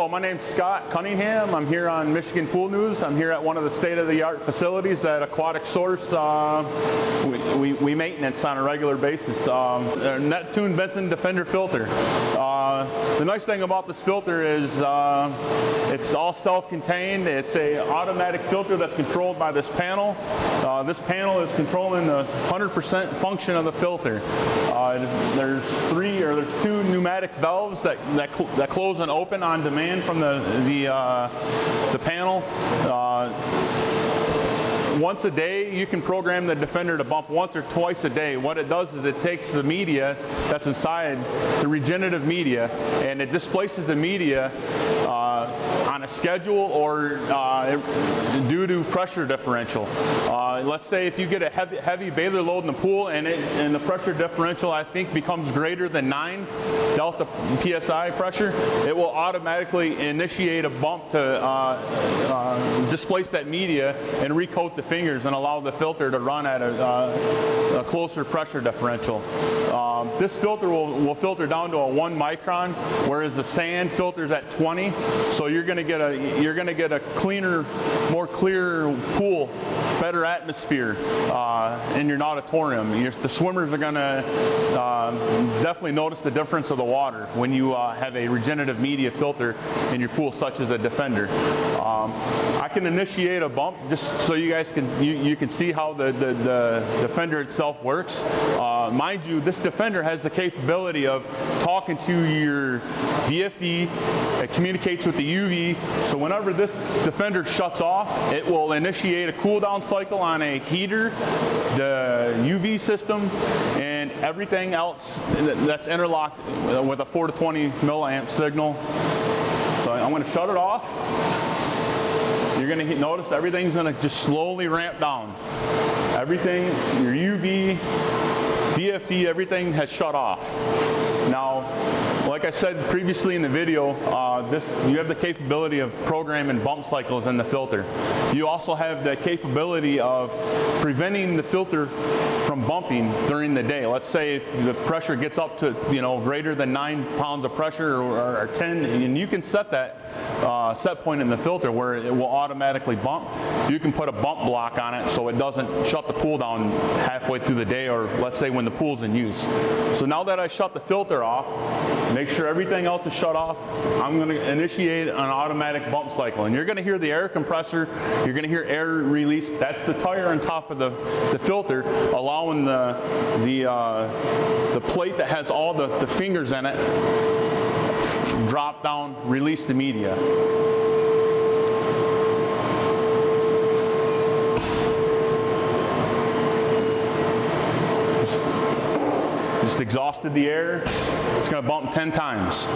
Hello, my name's Scott Cunningham. I'm here on Michigan Pool News. I'm here at one of the state-of-the-art facilities that Aquatic Source we maintenance on a regular basis. Neptune-Benson Defender filter. The nice thing about this filter is it's all self-contained. It's an automatic filter that's controlled by this panel. This panel is controlling the 100% function of the filter. There's two pneumatic valves that close and open on demand from the panel. Once a day, you can program the Defender to bump once or twice a day. What it does is it takes the media that's inside, the regenerative media, and it displaces the media on a schedule or due to pressure differential. Let's say if you get a heavy bather load in the pool and the pressure differential, I think, becomes greater than 9 delta psi pressure, it will automatically initiate a bump to displace that media and recoat the fingers and allow the filter to run at a closer pressure differential. This filter will filter down to a 1 micron, whereas the sand filters at 20. So you're going to get a cleaner, more clear pool, better atmosphere in your auditorium. The swimmers are going to definitely notice the difference of the water when you have a regenerative media filter in your pool, such as a Defender. I can initiate a bump just so you guys can see how the Defender itself works. Mind you, this Defender has the capability of talking to your VFD. It communicates with the UV. So whenever this Defender shuts off, it will initiate a cool down cycle on a heater, the UV system, and everything else that's interlocked with a 4 to 20 milliamp signal. So I'm going to shut it off. You're going to notice everything's going to just slowly ramp down. Everything, your UV, VFD, everything has shut off. Now, like I said previously in the video, you have the capability of programming bump cycles in the filter. You also have the capability of preventing the filter from bumping during the day. Let's say if the pressure gets up to greater than 9 pounds of pressure or 10, and you can set that set point in the filter where it will automatically bump. You can put a bump block on it so it doesn't shut the pool down halfway through the day, or let's say when the pool's in use. So now that I shut the filter off, make sure everything else is shut off, I'm going to initiate an automatic bump cycle. And you're going to hear the air compressor, you're going to hear air release. That's the tire on top of the filter, allowing the plate that has all the fingers in it drop down, release the media. Just exhausted the air. It's going to bump 10 times.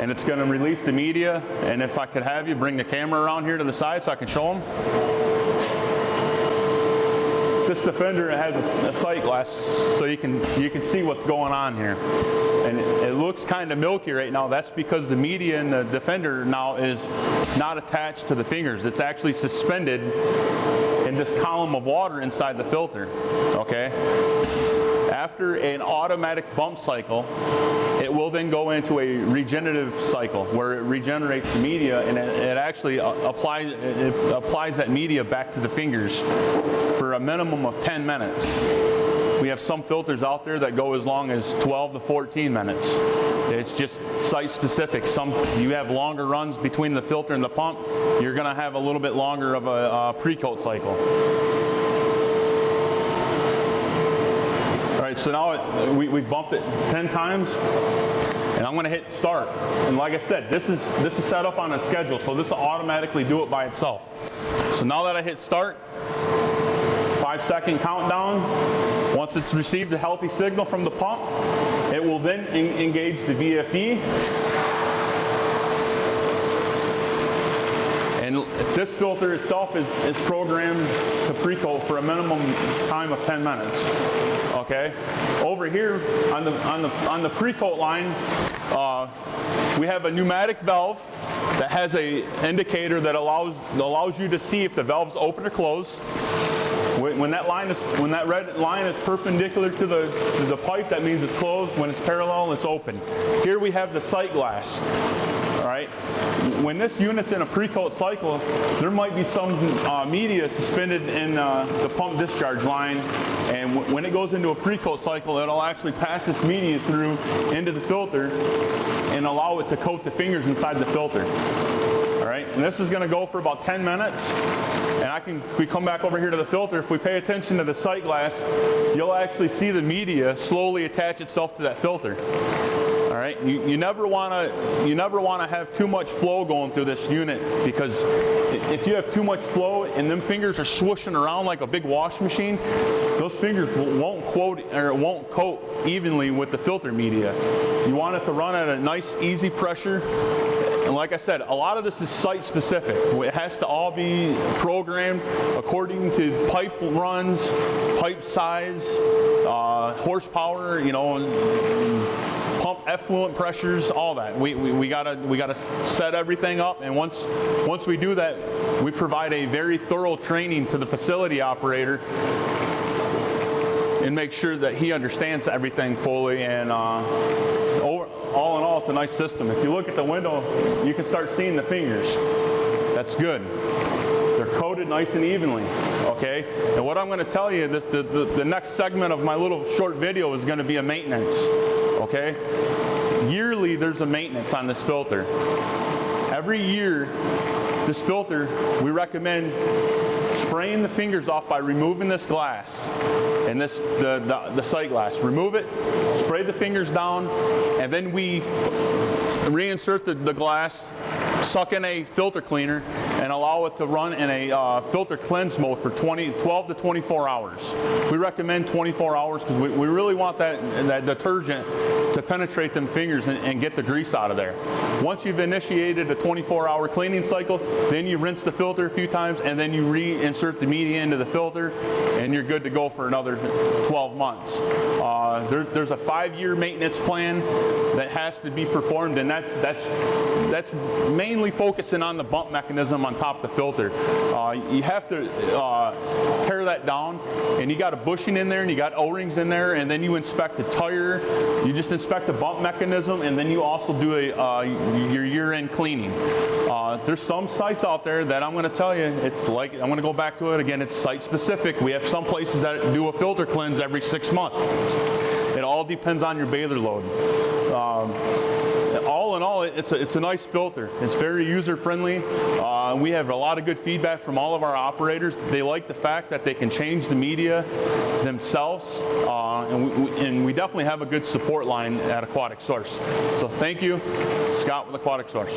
And it's going to release the media. And if I could have you bring the camera around here to the side so I can show them. This Defender has a sight glass so you can see what's going on here. And it looks kind of milky right now. That's because the media in the Defender now is not attached to the fingers. It's actually suspended in this column of water inside the filter. Okay? After an automatic bump cycle, it will then go into a regenerative cycle where it regenerates the media, and it actually applies that media back to the fingers for a minimum of 10 minutes. We have some filters out there that go as long as 12 to 14 minutes. It's just site specific. You have longer runs between the filter and the pump. You're going to have a little bit longer of a pre-coat cycle. All right, so now we've bumped it 10 times, and I'm going to hit start. And like I said, this is set up on a schedule, so this will automatically do it by itself. So now that I hit start, 5-second countdown. Once it's received a healthy signal from the pump, it will then engage the VFD. And this filter itself is programmed to pre-coat for a minimum time of 10 minutes. Okay. Over here on the pre-coat line, we have a pneumatic valve that has an indicator that allows you to see if the valve's open or closed. When that red line is perpendicular to the pipe, that means it's closed. When it's parallel, it's open. Here we have the sight glass. All right. When this unit's in a pre-coat cycle, there might be some media suspended in the pump discharge line, and when it goes into a pre-coat cycle, it'll actually pass this media through into the filter and allow it to coat the fingers inside the filter. All right, and this is going to go for about 10 minutes. And we come back over here to the filter. If we pay attention to the sight glass, you'll actually see the media slowly attach itself to that filter. All right, you never want to have too much flow going through this unit, because if you have too much flow and them fingers are swooshing around like a big wash machine, those fingers won't coat evenly with the filter media. You want it to run at a nice, easy pressure. And like I said, a lot of this is site specific. It has to all be programmed according to pipe runs, pipe size, horsepower, you know, pump effluent pressures, all that. We gotta set everything up, and once we do that, we provide a very thorough training to the facility operator and make sure that he understands everything fully. And all in all, it's a nice system. If you look at the window, you can start seeing the fingers. That's good. They're coated nice and evenly, okay? And what I'm going to tell you, the next segment of my little short video is going to be a maintenance, okay? Yearly, there's a maintenance on this filter. Every year, this filter, we recommend spraying the fingers off by removing this glass and the sight glass. Remove it, spray the fingers down, and then we reinsert the glass, suck in a filter cleaner, and allow it to run in a filter cleanse mode for 12 to 24 hours. We recommend 24 hours because we really want that detergent to penetrate them fingers and get the grease out of there. Once you've initiated a 24-hour cleaning cycle, then you rinse the filter a few times, and then you reinsert the media into the filter, and you're good to go for another 12 months. There's a 5-year maintenance plan that has to be performed, and that's mainly focusing on the bump mechanism on top of the filter. You have to tear that down, and you got a bushing in there, and you got O-rings in there, and then you inspect the tire. You just inspect the bump mechanism, and then you also do your year-end cleaning. There's some sites out there that I'm going to tell you, it's like, I'm going to go back to it again, it's site specific. We have some places that do a filter cleanse every 6 months. It all depends on your baler load. All in all, it's a nice filter. It's very user-friendly. We have a lot of good feedback from all of our operators. They like the fact that they can change the media themselves, and we definitely have a good support line at Aquatic Source. So thank you, Scott with Aquatic Source.